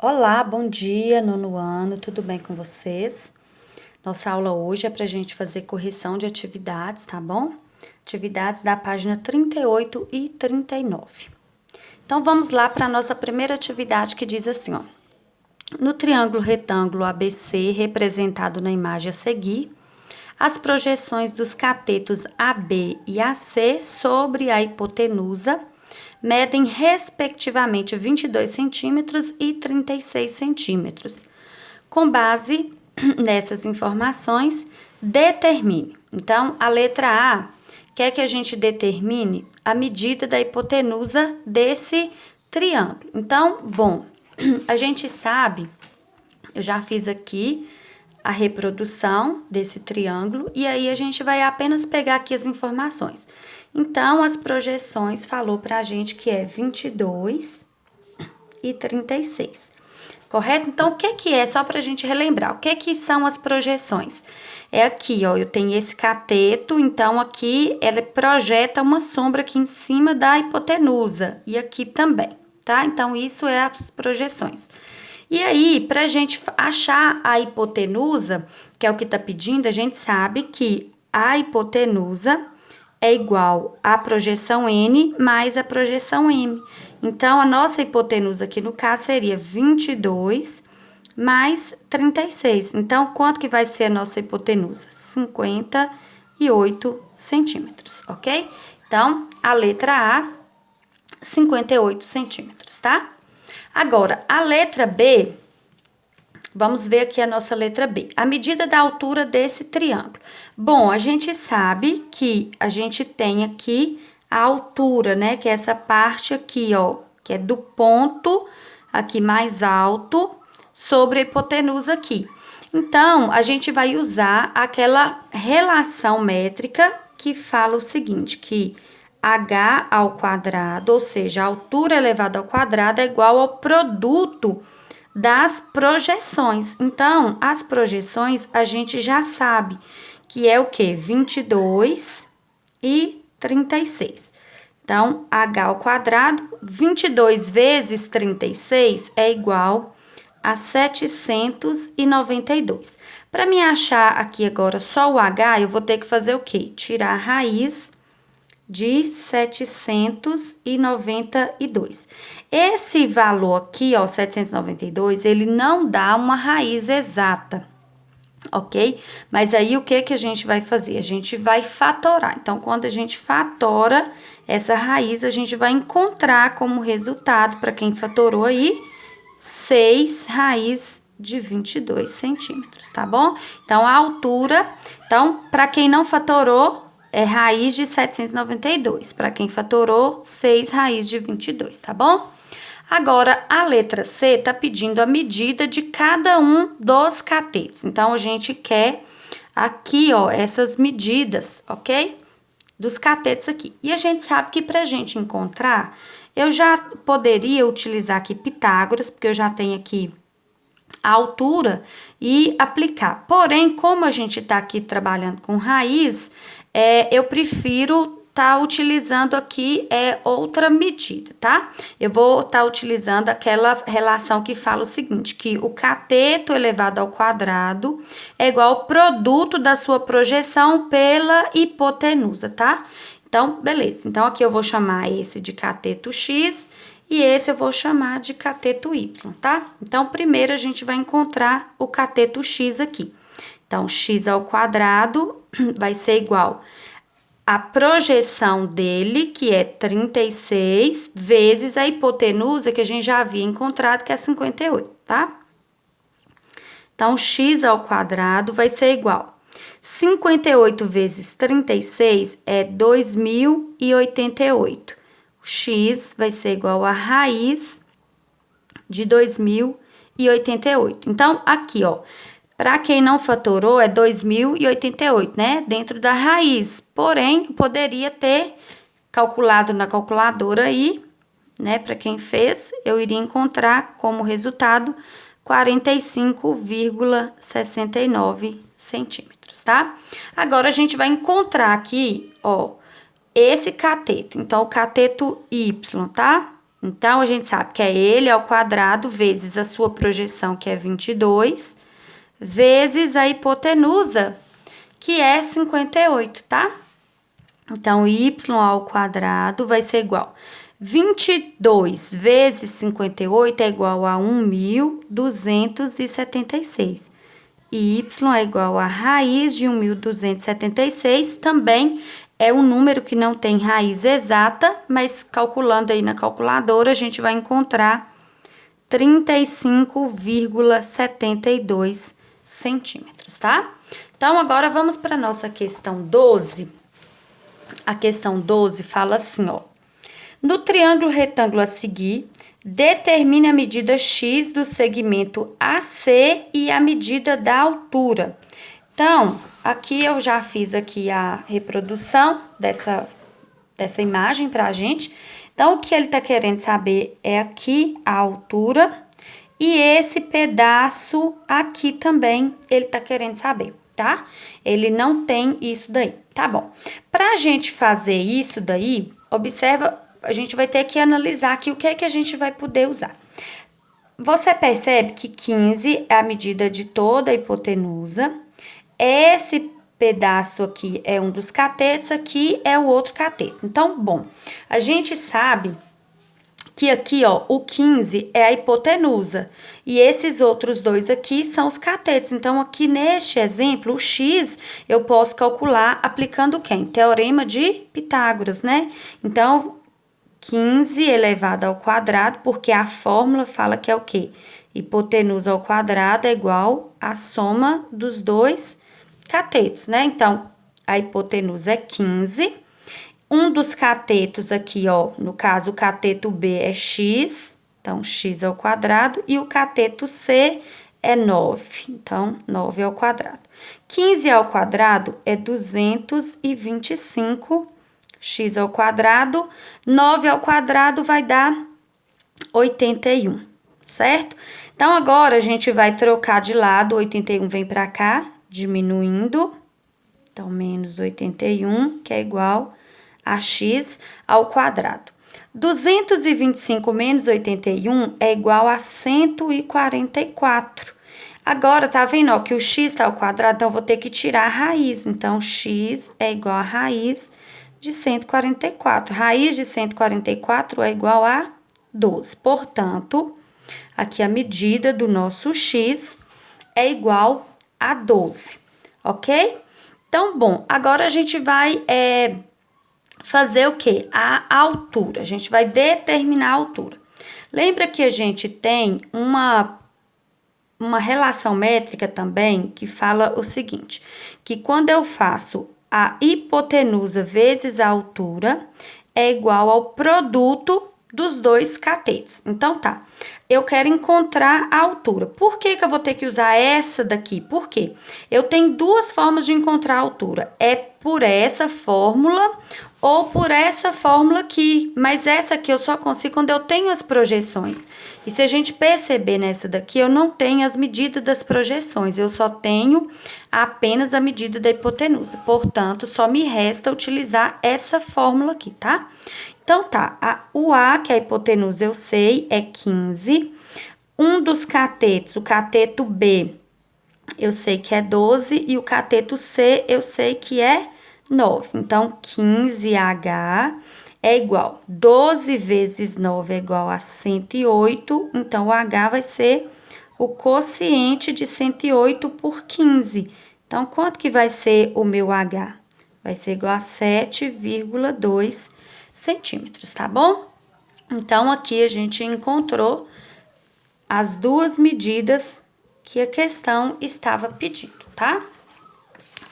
Olá, bom dia, nono ano, tudo bem com vocês? Nossa aula hoje é para a gente fazer correção de atividades, tá bom? Atividades da página 38 e 39. Então, vamos lá para a nossa primeira atividade que diz assim, ó. No triângulo retângulo ABC, representado na imagem a seguir, as projeções dos catetos AB e AC sobre a hipotenusa medem respectivamente 22 centímetros e 36 centímetros. Com base nessas informações, determine. Então, a letra A quer que a gente determine a medida da hipotenusa desse triângulo. Então, bom, a gente sabe, eu já fiz aqui a reprodução desse triângulo e aí a gente vai apenas pegar aqui as informações. Então, as projeções falou para a gente que é 22 e 36, correto? Então, o que que é, só para a gente relembrar, o que que são as projeções? É aqui, ó, eu tenho esse cateto, então aqui ela projeta uma sombra aqui em cima da hipotenusa e aqui também, tá? Então, isso é as projeções. E aí, para a gente achar a hipotenusa, que é o que está pedindo, a gente sabe que a hipotenusa é igual à projeção N mais a projeção M. Então, a nossa hipotenusa aqui no caso seria 22 mais 36. Então, quanto que vai ser a nossa hipotenusa? 58 centímetros, ok? Então, a letra A, 58 centímetros, tá? Agora, a letra B, vamos ver aqui a nossa letra B. A medida da altura desse triângulo. Bom, a gente sabe que a gente tem aqui a altura, né? Que é essa parte aqui, ó, que é do ponto aqui mais alto sobre a hipotenusa aqui. Então, a gente vai usar aquela relação métrica que fala o seguinte, que h ao quadrado, ou seja, a altura elevada ao quadrado é igual ao produto das projeções. Então, as projeções a gente já sabe que é o quê? 22 e 36. Então, h ao quadrado, 22 vezes 36 é igual a 792. Para me achar aqui agora só o h, eu vou ter que fazer o quê? Tirar a raiz de 792. Esse valor aqui, ó, 792, ele não dá uma raiz exata, ok? Mas aí o que que a gente vai fazer? A gente vai fatorar. Então, quando a gente fatora essa raiz, a gente vai encontrar como resultado, para quem fatorou aí, 6 raiz de 22 centímetros, tá bom? Então, a altura, então, para quem não fatorou, é raiz de 792. Para quem fatorou, 6 raiz de 22, tá bom? Agora, a letra C tá pedindo a medida de cada um dos catetos. Então, a gente quer aqui, ó, essas medidas, ok? Dos catetos aqui. E a gente sabe que pra gente encontrar, eu já poderia utilizar aqui Pitágoras, porque eu já tenho aqui a altura e aplicar. Porém, como a gente tá aqui trabalhando com raiz, eu prefiro utilizando aqui outra medida, tá? Eu vou estar utilizando aquela relação que fala o seguinte, que o cateto elevado ao quadrado é igual ao produto da sua projeção pela hipotenusa, tá? Então, beleza. Então, aqui eu vou chamar esse de cateto X e esse eu vou chamar de cateto Y, tá? Então, primeiro a gente vai encontrar o cateto X aqui. Então, x ao quadrado vai ser igual a projeção dele, que é 36, vezes a hipotenusa, que a gente já havia encontrado, que é 58, tá? Então, x ao quadrado vai ser igual 58 vezes 36 é 2088. O x vai ser igual a raiz de 2088. Então, aqui, ó, para quem não fatorou, é 2088, né? Dentro da raiz. Porém, poderia ter calculado na calculadora aí, né? Para quem fez, eu iria encontrar como resultado 45,69 centímetros, tá? Agora, a gente vai encontrar aqui, ó, esse cateto. Então, o cateto Y, tá? Então, a gente sabe que é ele ao quadrado vezes a sua projeção, que é 22, vezes a hipotenusa, que é 58, tá? Então, y ao quadrado vai ser igual 22 vezes 58 é igual a 1.276. E y é igual a raiz de 1.276, também é um número que não tem raiz exata, mas calculando aí na calculadora, a gente vai encontrar 35,72 centímetros, tá? Então, agora vamos para a nossa questão 12. A questão 12 fala assim, ó. No triângulo retângulo a seguir, determine a medida x do segmento AC e a medida da altura. Então, aqui eu já fiz aqui a reprodução dessa imagem pra gente. Então, o que ele tá querendo saber é aqui a altura e esse pedaço aqui também ele tá querendo saber, tá? Ele não tem isso daí, tá bom. Pra gente fazer isso daí, observa, a gente vai ter que analisar aqui o que é que a gente vai poder usar. Você percebe que 15 é a medida de toda a hipotenusa. Esse pedaço aqui é um dos catetos, aqui é o outro cateto. Então, bom, a gente sabe que aqui, ó, o 15 é a hipotenusa e esses outros dois aqui são os catetos. Então, aqui neste exemplo, o x eu posso calcular aplicando quem? Teorema de Pitágoras, né? Então, 15 elevado ao quadrado, porque a fórmula fala que é o quê? Hipotenusa ao quadrado é igual à soma dos dois catetos, né? Então, a hipotenusa é 15. Um dos catetos aqui, ó, no caso, o cateto B é x, então, x ao quadrado, e o cateto C é 9, então, 9 ao quadrado. 15 ao quadrado é 225 x ao quadrado, 9 ao quadrado vai dar 81, certo? Então, agora a gente vai trocar de lado, 81 vem para cá, diminuindo, então, menos 81, que é igual a x ao quadrado. 225 menos 81 é igual a 144. Agora, tá vendo, ó, que o x tá ao quadrado, então eu vou ter que tirar a raiz. Então, x é igual a raiz de 144. Raiz de 144 é igual a 12. Portanto, aqui a medida do nosso x é igual a 12, ok? Então, bom, agora a gente vai fazer o quê? A altura. A gente vai determinar a altura. Lembra que a gente tem uma relação métrica também que fala o seguinte, que quando eu faço a hipotenusa vezes a altura é igual ao produto dos dois catetos. Então, tá. Eu quero encontrar a altura. Por que que eu vou ter que usar essa daqui? Por quê? Eu tenho duas formas de encontrar a altura. É por essa fórmula ou por essa fórmula aqui. Mas essa aqui eu só consigo quando eu tenho as projeções. E se a gente perceber nessa daqui, eu não tenho as medidas das projeções. Eu só tenho apenas a medida da hipotenusa. Portanto, só me resta utilizar essa fórmula aqui, tá? Então, tá, o A, que é a hipotenusa, eu sei, é 15. Um dos catetos, o cateto B, eu sei que é 12. E o cateto C, eu sei que é 9. Então, 15H é igual. 12 vezes 9 é igual a 108. Então, o H vai ser o quociente de 108 por 15. Então, quanto que vai ser o meu H? Vai ser igual a 7,2 centímetros, tá bom? Então, aqui a gente encontrou as duas medidas que a questão estava pedindo, tá?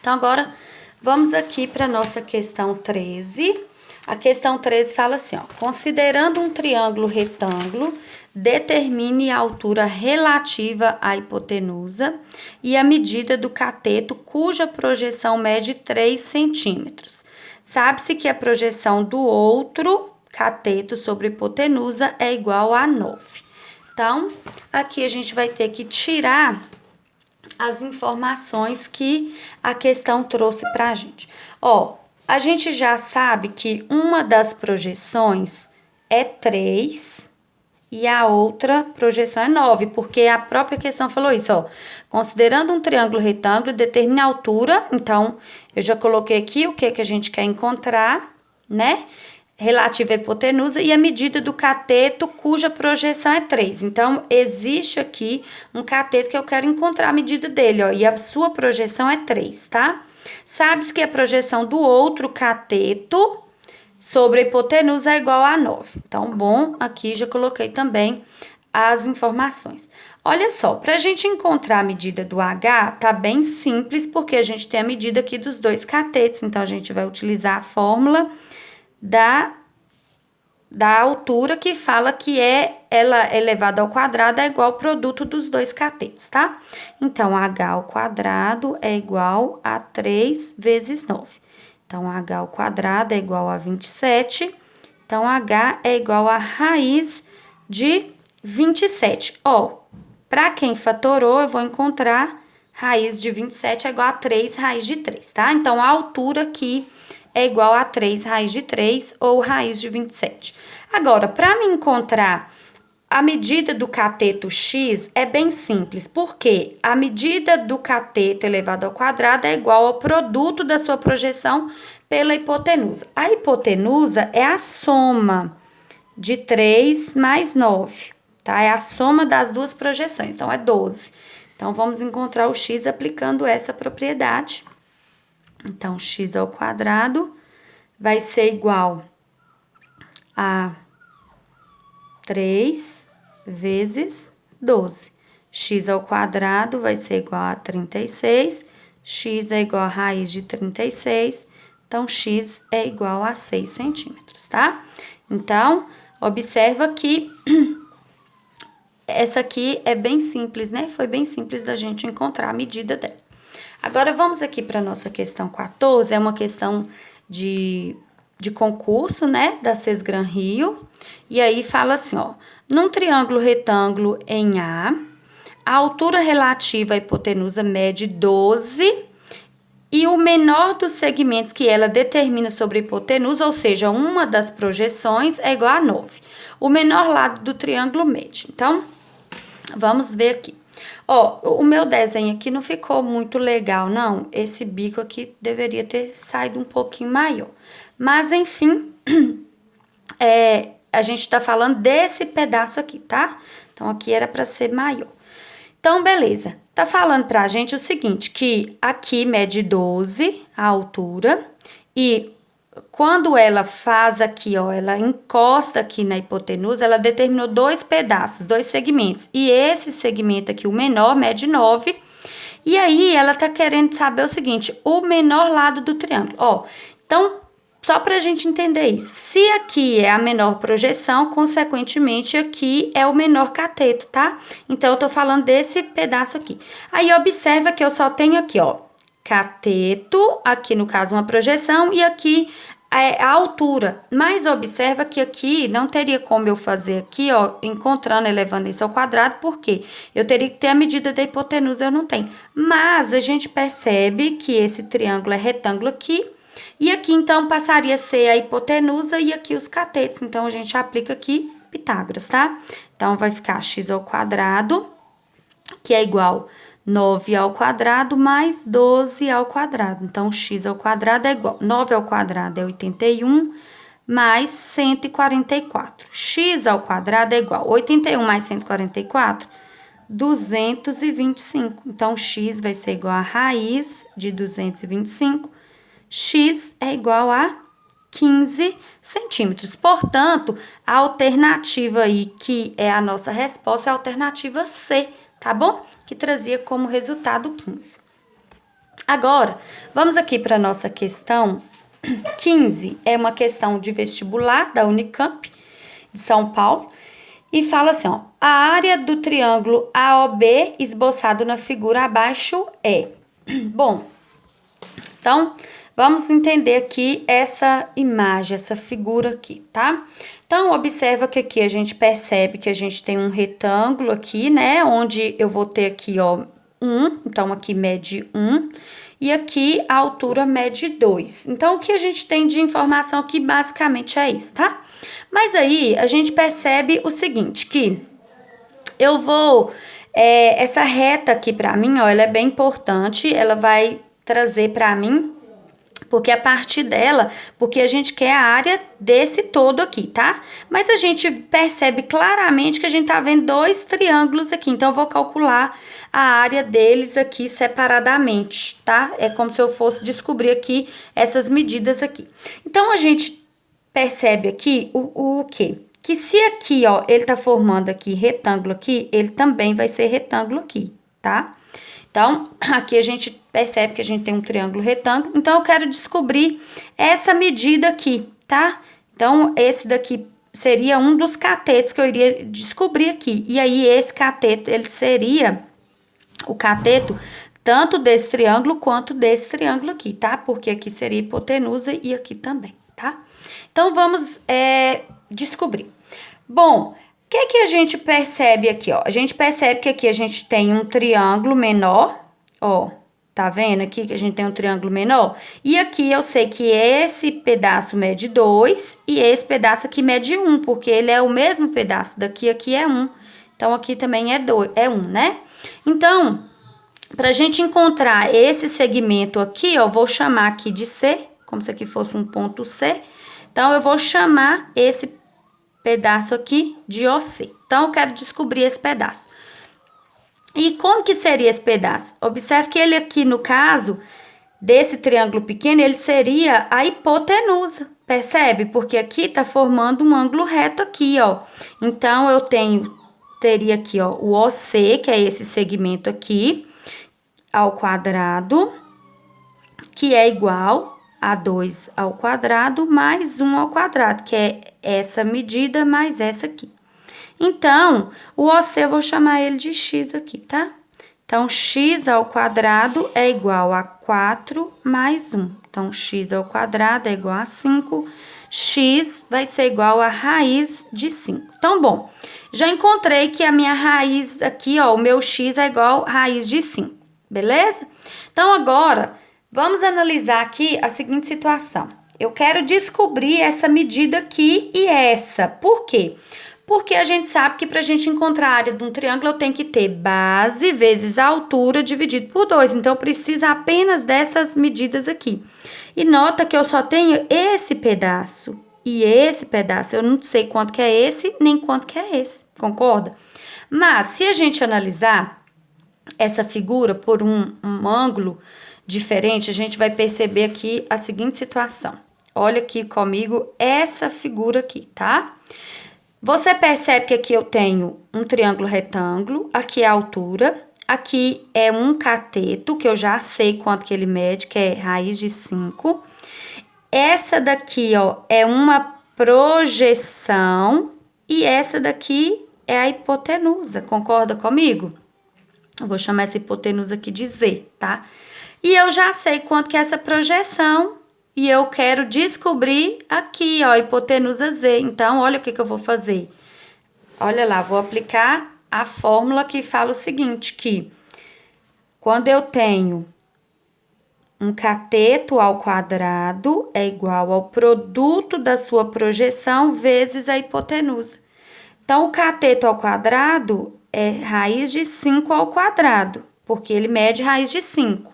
Então, agora, vamos aqui para nossa questão 13. A questão 13 fala assim, ó. Considerando um triângulo retângulo, determine a altura relativa à hipotenusa e a medida do cateto cuja projeção mede 3 centímetros. Sabe-se que a projeção do outro cateto sobre a hipotenusa é igual a 9. Então, aqui a gente vai ter que tirar as informações que a questão trouxe para a gente. Ó, a gente já sabe que uma das projeções é 3 e a outra projeção é 9, porque a própria questão falou isso, ó. Considerando um triângulo retângulo, determine a altura. Então, eu já coloquei aqui o que a gente quer encontrar, né? Relativa à hipotenusa e a medida do cateto cuja projeção é 3. Então, existe aqui um cateto que eu quero encontrar a medida dele, ó, e a sua projeção é 3, tá? Sabe-se que a projeção do outro cateto sobre a hipotenusa é igual a 9. Então, bom, aqui já coloquei também as informações. Olha só, para a gente encontrar a medida do H, tá bem simples, porque a gente tem a medida aqui dos dois catetos. Então, a gente vai utilizar a fórmula da altura, que fala que ela elevada ao quadrado é igual ao produto dos dois catetos, tá? Então, h ao quadrado é igual a 3 vezes 9. Então, h ao quadrado é igual a 27. Então, h é igual a raiz de 27. Ó, para quem fatorou, eu vou encontrar raiz de 27 é igual a 3 raiz de 3, tá? Então, a altura aqui é igual a 3 raiz de 3 ou raiz de 27. Agora, para me encontrar a medida do cateto x, é bem simples, porque a medida do cateto elevado ao quadrado é igual ao produto da sua projeção pela hipotenusa. A hipotenusa é a soma de 3 mais 9, tá? É a soma das duas projeções, então é 12. Então, vamos encontrar o x aplicando essa propriedade. Então, x ao quadrado vai ser igual a 3 vezes 12. X ao quadrado vai ser igual a 36. X é igual a raiz de 36. Então, x é igual a 6 centímetros, tá? Então, observa que essa aqui é bem simples, né? Foi bem simples da gente encontrar a medida dela. Agora, vamos aqui para a nossa questão 14, é uma questão de concurso, né, da Sesgran Rio, e aí fala assim, ó, num triângulo retângulo em A altura relativa à hipotenusa mede 12 e o menor dos segmentos que ela determina sobre a hipotenusa, ou seja, uma das projeções, é igual a 9. O menor lado do triângulo mede. Então, vamos ver aqui. Ó, o meu desenho aqui não ficou muito legal, não. Esse bico aqui deveria ter saído um pouquinho maior. Mas, enfim, a gente tá falando desse pedaço aqui, tá? Então, aqui era para ser maior. Então, beleza. Tá falando pra gente o seguinte, que aqui mede 12 a altura e quando ela faz aqui, ó, ela encosta aqui na hipotenusa, ela determinou dois pedaços, dois segmentos. E esse segmento aqui, o menor, mede 9. E aí, ela tá querendo saber o seguinte, o menor lado do triângulo. Ó, então, só pra gente entender isso. Se aqui é a menor projeção, consequentemente, aqui é o menor cateto, tá? Então, eu tô falando desse pedaço aqui. Aí, observa que eu só tenho aqui, ó, cateto, aqui no caso uma projeção, e aqui é a altura. Mas observa que aqui não teria como eu fazer aqui, ó, encontrando, elevando isso ao quadrado, porque eu teria que ter a medida da hipotenusa, eu não tenho. Mas a gente percebe que esse triângulo é retângulo aqui, e aqui então passaria a ser a hipotenusa e aqui os catetos. Então a gente aplica aqui Pitágoras, tá? Então vai ficar x ao quadrado, que é igual 9 ao quadrado mais 12 ao quadrado. Então, x ao quadrado é igual, 9 ao quadrado é 81 mais 144. X ao quadrado é igual, 81 mais 144, 225. Então, x vai ser igual a raiz de 225. X é igual a 15 centímetros. Portanto, a alternativa aí, que é a nossa resposta, é a alternativa C, tá bom? Que trazia como resultado 15. Agora, vamos aqui para a nossa questão 15. É uma questão de vestibular da Unicamp de São Paulo. E fala assim, ó, a área do triângulo AOB esboçado na figura abaixo é... Bom, então, vamos entender aqui essa imagem, essa figura aqui, tá? Então, observa que aqui a gente percebe que a gente tem um retângulo aqui, né? Onde eu vou ter aqui, ó, 1. Então, aqui mede 1. E aqui a altura mede 2. Então, o que a gente tem de informação aqui basicamente é isso, tá? Mas aí, a gente percebe o seguinte, que eu vou... essa reta aqui pra mim, ó, ela é bem importante, ela vai trazer pra mim, porque a partir dela, porque a gente quer a área desse todo aqui, tá? Mas a gente percebe claramente que a gente tá vendo dois triângulos aqui, então eu vou calcular a área deles aqui separadamente, tá? É como se eu fosse descobrir aqui essas medidas aqui. Então, a gente percebe aqui o quê? Que se aqui, ó, ele tá formando aqui retângulo aqui, ele também vai ser retângulo aqui, tá? Então, aqui a gente percebe que a gente tem um triângulo retângulo. Então, eu quero descobrir essa medida aqui, tá? Então, esse daqui seria um dos catetos que eu iria descobrir aqui. E aí, esse cateto, ele seria o cateto tanto desse triângulo quanto desse triângulo aqui, tá? Porque aqui seria hipotenusa e aqui também, tá? Então, vamos descobrir. Bom, o que a gente percebe aqui, ó? A gente percebe que aqui a gente tem um triângulo menor, ó. Tá vendo aqui que a gente tem um triângulo menor? E aqui eu sei que esse pedaço mede 2 e esse pedaço aqui mede 1, porque ele é o mesmo pedaço. Daqui aqui é 1. Então, aqui também é 1, né? Então, pra gente encontrar esse segmento aqui, ó, eu vou chamar aqui de C, como se aqui fosse um ponto C. Então, eu vou chamar esse pedaço aqui de OC. Então, eu quero descobrir esse pedaço. E como que seria esse pedaço? Observe que ele aqui, no caso desse triângulo pequeno, ele seria a hipotenusa. Percebe? Porque aqui tá formando um ângulo reto aqui, ó. Então, eu teria aqui, ó, o OC, que é esse segmento aqui, ao quadrado, que é igual a 2 ao quadrado mais 1 ao quadrado, que é essa medida mais essa aqui. Então, o OC eu vou chamar ele de x aqui, tá? Então, x ao quadrado é igual a 4 mais 1. Então, x ao quadrado é igual a 5. X vai ser igual a raiz de 5. Então, bom, já encontrei que a minha raiz aqui, ó, o meu x é igual a raiz de 5, beleza? Então, agora, vamos analisar aqui a seguinte situação. Eu quero descobrir essa medida aqui e essa. Por quê? Porque a gente sabe que para a gente encontrar a área de um triângulo, eu tenho que ter base vezes a altura dividido por 2. Então, eu preciso apenas dessas medidas aqui. E nota que eu só tenho esse pedaço e esse pedaço. Eu não sei quanto que é esse, nem quanto que é esse. Concorda? Mas, se a gente analisar essa figura por um ângulo diferente, a gente vai perceber aqui a seguinte situação. Olha aqui comigo essa figura aqui, tá? Você percebe que aqui eu tenho um triângulo retângulo, aqui é a altura, aqui é um cateto, que eu já sei quanto que ele mede, que é raiz de 5. Essa daqui, ó, é uma projeção e essa daqui é a hipotenusa, concorda comigo? Eu vou chamar essa hipotenusa aqui de Z, tá? E eu já sei quanto que é essa projeção e eu quero descobrir aqui, ó, hipotenusa Z. Então, olha o que eu vou fazer. Olha lá, vou aplicar a fórmula que fala o seguinte, que quando eu tenho um cateto ao quadrado é igual ao produto da sua projeção vezes a hipotenusa. Então, o cateto ao quadrado é raiz de 5 ao quadrado, porque ele mede raiz de 5.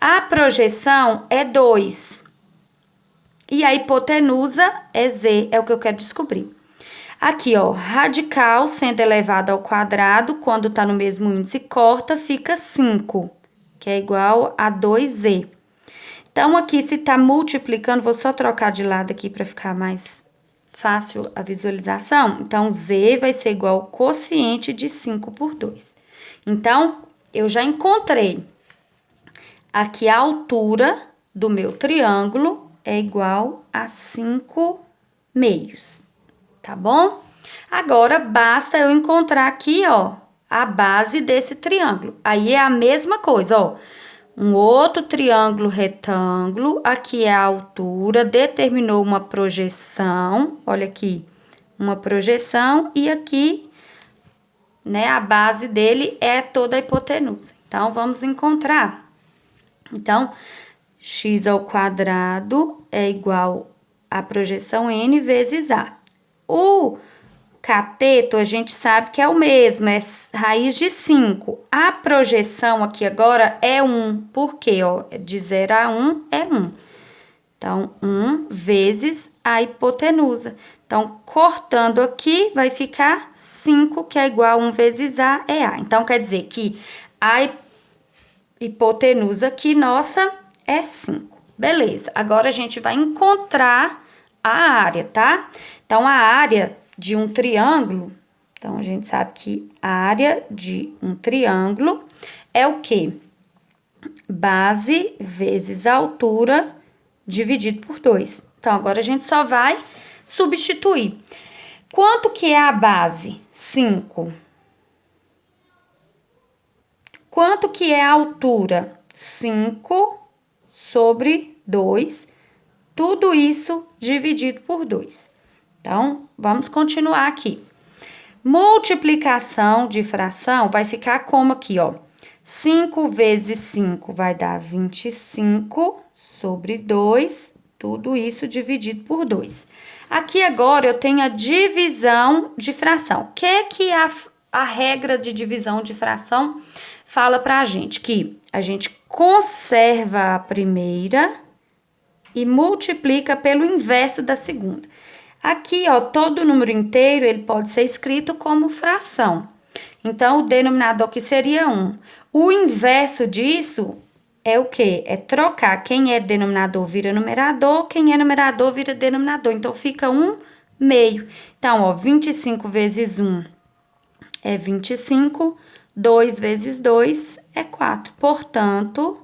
A projeção é 2. E a hipotenusa é Z, é o que eu quero descobrir. Aqui, ó, radical sendo elevado ao quadrado, quando tá no mesmo índice, corta, fica 5, que é igual a 2Z. Então, aqui, se tá multiplicando, vou só trocar de lado aqui para ficar mais fácil a visualização. Então, Z vai ser igual ao quociente de 5 por 2. Então, eu já encontrei aqui a altura do meu triângulo é igual a 5 meios, tá bom? Agora, basta eu encontrar aqui, ó, a base desse triângulo. Aí, é a mesma coisa, ó. Um outro triângulo retângulo, aqui é a altura, determinou uma projeção, olha aqui, uma projeção, e aqui, né, a base dele é toda a hipotenusa. Então, vamos encontrar. Então, x ao quadrado é igual a projeção n vezes a. O cateto, a gente sabe que é o mesmo, é raiz de 5. A projeção aqui agora é 1, porque, ó, de 0 a 1 é 1. Então, 1 vezes a hipotenusa. Então, cortando aqui, vai ficar 5, que é igual a 1 vezes A, é A. Então, quer dizer que a hipotenusa aqui, nossa, é 5. Beleza, agora a gente vai encontrar a área, tá? Então, a área de um triângulo, então, a gente sabe que a área de um triângulo é o quê? Base vezes a altura dividido por 2. Então, agora a gente só vai substituir. Quanto que é a base? 5. Quanto que é a altura? 5 sobre 2. Tudo isso dividido por 2. Então, vamos continuar aqui. Multiplicação de fração vai ficar como aqui, ó. 5 vezes 5 vai dar 25 sobre 2, tudo isso dividido por 2. Aqui agora eu tenho a divisão de fração. O que é que a regra de divisão de fração fala pra gente? Que a gente conserva a primeira e multiplica pelo inverso da segunda. Aqui, ó, todo número inteiro, ele pode ser escrito como fração. Então, o denominador que seria 1. O inverso disso é o quê? É trocar. Quem é denominador vira numerador, quem é numerador vira denominador. Então, fica 1 meio. Então, ó, 25 vezes 1 é 25, 2 vezes 2 é 4. Portanto,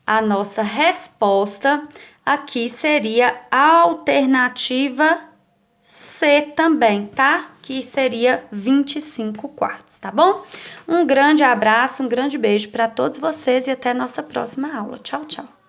a nossa resposta aqui seria a alternativa C também, tá? Que seria 25 quartos, tá bom? Um grande abraço, um grande beijo para todos vocês e até a nossa próxima aula. Tchau, tchau.